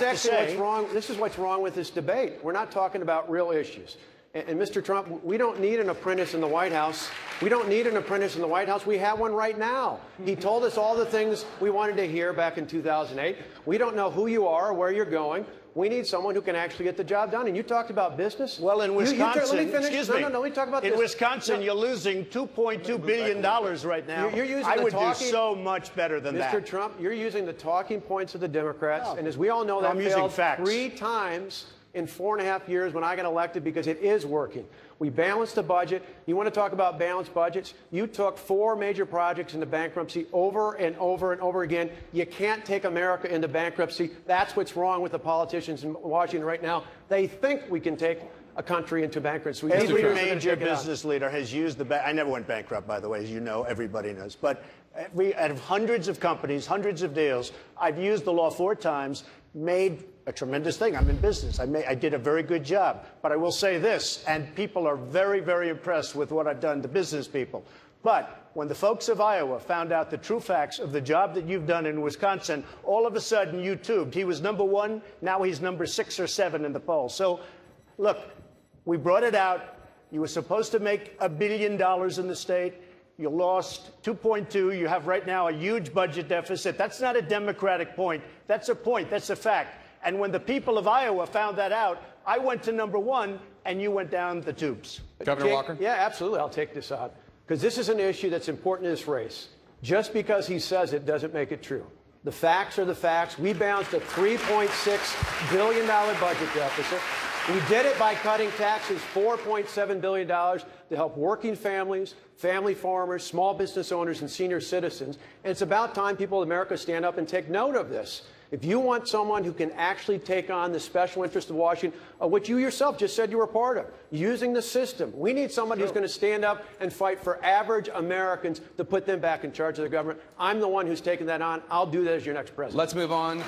actually what's wrong. This is what's wrong with this debate. We're not talking about real issues. And Mr. Trump, we don't need an apprentice in the White House. We don't need an apprentice in the White House. We have one right now. He told us all the things we wanted to hear back in 2008. We don't know who you are or where you're going. We need someone who can actually get the job done. And you talked about business. Well, in Wisconsin, let me finish. excuse me. No, let me talk about in this. Wisconsin, you're losing $2.2 billion right now. You're using I would do so much better than that. Mr. Trump, you're using the talking points of the Democrats. And as we all know, that failed 3 times in 4.5 years when I got elected because it is working. We balanced the budget. You want to talk about balanced budgets? You took 4 major projects into bankruptcy over and over and over again. You can't take America into bankruptcy. That's what's wrong with the politicians in Washington right now. They think we can take a country into bankruptcy. Every major business leader has used the I never went bankrupt, by the way, as you know, everybody knows. But out of hundreds of companies, hundreds of deals, I've used the law 4 times, made a tremendous thing. I'm in business. I did a very good job. But I will say this, and people are very, very impressed with what I've done to business people. But when the folks of Iowa found out the true facts of the job that you've done in Wisconsin, all of a sudden you tubed. He was #1. Now he's number 6 or 7 in the poll. So, look, we brought it out. You were supposed to make $1 billion in the state. You lost 2.2. You have right now a huge budget deficit. That's not a Democratic point. That's a point. That's a fact. And when the people of Iowa found that out, I went to #1, and you went down the tubes. Governor Walker? Yeah, absolutely. I'll take this out. Because this is an issue that's important in this race. Just because he says it doesn't make it true. The facts are the facts. We balanced a $3.6 billion budget deficit. We did it by cutting taxes $4.7 billion to help working families, family farmers, small business owners, and senior citizens. And it's about time people in America stand up and take note of this. If you want someone who can actually take on the special interest of Washington, which you yourself just said you were part of, using the system, we need someone who's going to stand up and fight for average Americans to put them back in charge of the government. I'm the one who's taking that on. I'll do that as your next president. Let's move on.